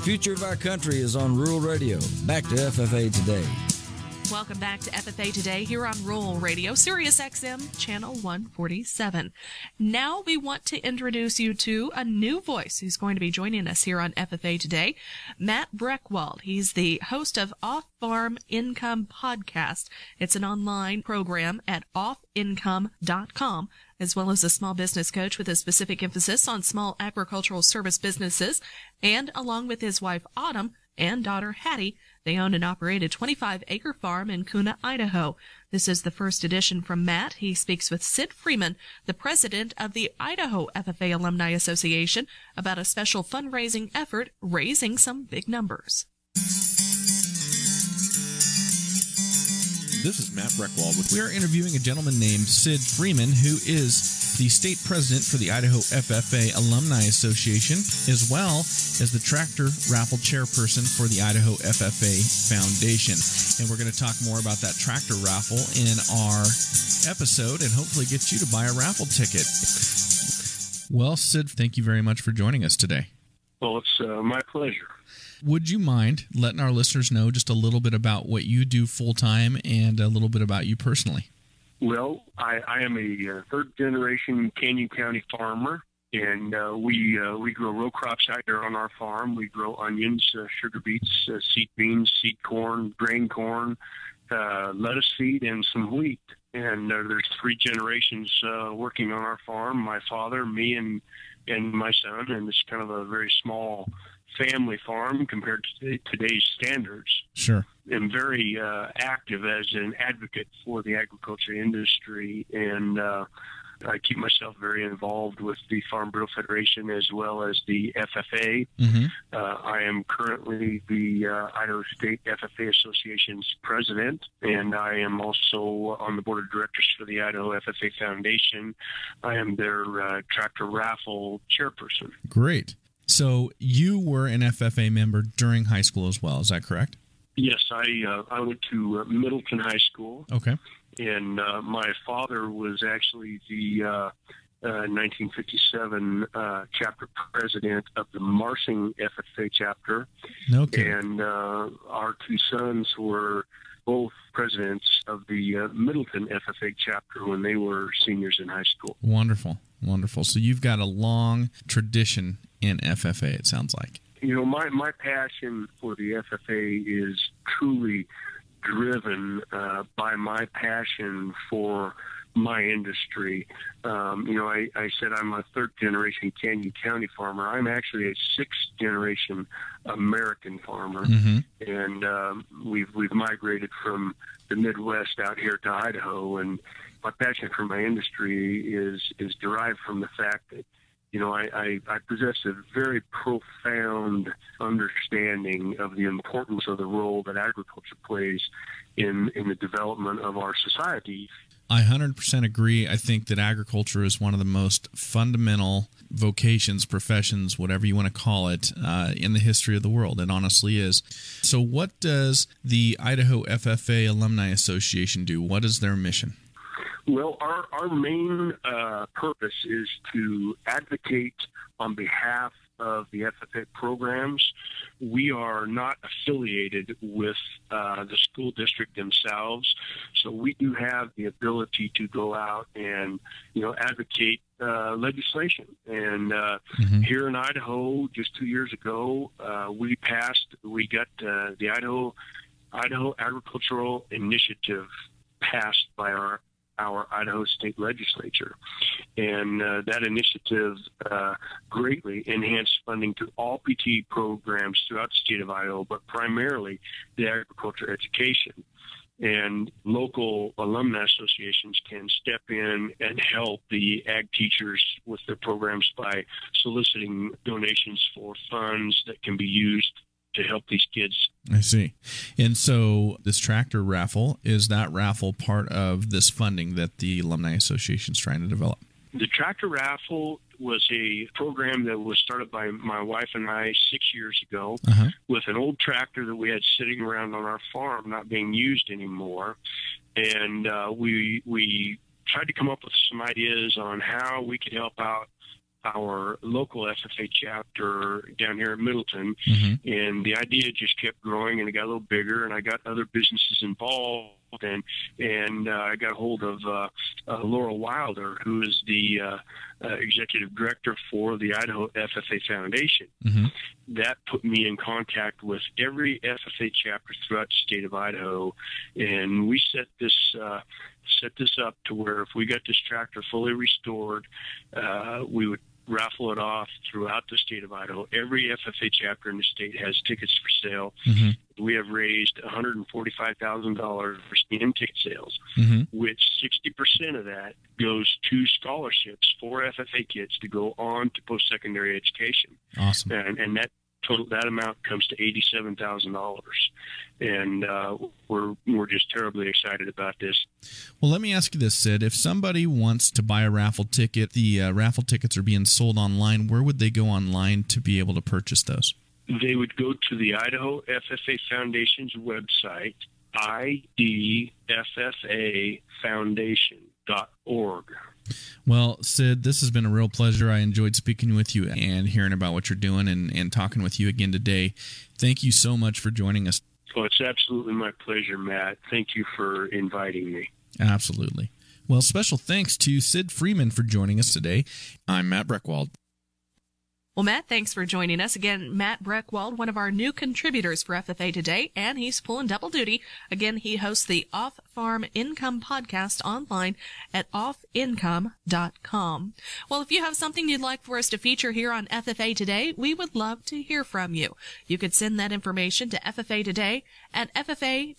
future of our country is on Rural Radio. Back to FFA Today. Welcome back to FFA Today here on Rural Radio, Sirius XM, Channel 147. Now we want to introduce you to a new voice who's going to be joining us here on FFA Today, Matt Breckwald. He's the host of Off-Farm Income Podcast. It's an online program at offincome.com, as well as a small business coach with a specific emphasis on small agricultural service businesses. And along with his wife, Autumn, and daughter Hattie, they own and operate a 25-acre farm in Kuna, Idaho. This is the first edition from Matt. He speaks with Sid Freeman, the president of the Idaho FFA Alumni Association, about a special fundraising effort raising some big numbers. This is Matt Breckwald. We are interviewing a gentleman named Sid Freeman, who is the state president for the Idaho FFA Alumni Association, as well as the tractor raffle chairperson for the Idaho FFA Foundation. And we're going to talk more about that tractor raffle in our episode and hopefully get you to buy a raffle ticket. Well, Sid, thank you very much for joining us today. Well, it's my pleasure. Would you mind letting our listeners know just a little bit about what you do full-time and a little bit about you personally? Well, I am a third-generation Canyon County farmer, and we grow row crops out here on our farm. We grow onions, sugar beets, seed beans, seed corn, grain corn, lettuce seed, and some wheat. And there's three generations working on our farm, my father, me, and my son, and it's kind of a very small family farm compared to today's standards. Sure. I'm very active as an advocate for the agriculture industry, and I keep myself very involved with the Farm Bureau Federation as well as the FFA. Mm-hmm. I am currently the Idaho State FFA Association's president, and I am also on the board of directors for the Idaho FFA Foundation. I am their tractor raffle chairperson. Great. So you were an FFA member during high school as well, is that correct? Yes, I went to Middleton High School. Okay. And my father was actually the 1957 chapter president of the Marsing FFA chapter. Okay. And our two sons were both presidents of the Middleton FFA chapter when they were seniors in high school. Wonderful, wonderful. So you've got a long tradition in FFA, it sounds like. You know, my passion for the FFA is truly driven by my passion for my industry. I said I'm a third-generation Canyon County farmer. I'm actually a sixth-generation American farmer, mm-hmm. and we've migrated from the Midwest out here to Idaho. And my passion for my industry is derived from the fact that I possess a very profound understanding of the importance of the role that agriculture plays in the development of our society. I 100% agree. I think that agriculture is one of the most fundamental vocations, professions, whatever you want to call it, in the history of the world. It honestly is. So what does the Idaho FFA Alumni Association do? What is their mission? Well, our main purpose is to advocate on behalf of the FFA programs. We are not affiliated with the school district themselves, so we do have the ability to go out and, advocate legislation. And mm-hmm. here in Idaho, just 2 years ago, we got the Idaho Agricultural Initiative passed by our Idaho State Legislature. And that initiative greatly enhanced funding to all PT programs throughout the state of Idaho, but primarily the agriculture education. And local alumni associations can step in and help the ag teachers with their programs by soliciting donations for funds that can be used to help these kids. I see. And so this tractor raffle, is that raffle part of this funding that the Alumni Association is trying to develop? The tractor raffle was a program that was started by my wife and I 6 years ago uh-huh. with an old tractor that we had sitting around on our farm not being used anymore. And we tried to come up with some ideas on how we could help out our local FFA chapter down here in Middleton, and the idea just kept growing, and it got a little bigger, and I got other businesses involved, and I got a hold of Laurel Wilder, who is the executive director for the Idaho FFA Foundation. That put me in contact with every FFA chapter throughout the state of Idaho, and we set this up to where if we got this tractor fully restored, we would raffle it off throughout the state of Idaho. Every FFA chapter in the state has tickets for sale. We have raised $145,000 in ticket sales, which 60% of that goes to scholarships for FFA kids to go on to post-secondary education. Awesome. And that amount comes to $87,000, and we're just terribly excited about this. Well, let me ask you this, Sid. If somebody wants to buy a raffle ticket, the raffle tickets are being sold online. Where would they go online to be able to purchase those? They would go to the Idaho FFA Foundation's website, idffafoundation.org. Well, Sid, this has been a real pleasure. I enjoyed speaking with you and hearing about what you're doing and talking with you again today. Thank you so much for joining us. Oh, it's absolutely my pleasure, Matt. Thank you for inviting me. Absolutely. Well, special thanks to Sid Freeman for joining us today. I'm Matt Breckwald. Well, Matt, thanks for joining us. Again, Matt Breckwald, one of our new contributors for FFA Today, and he's pulling double duty. Again, he hosts the Off-Farm Income podcast online at offincome.com. Well, if you have something you'd like for us to feature here on FFA Today, we would love to hear from you. You could send that information to FFA Today at ffa.org.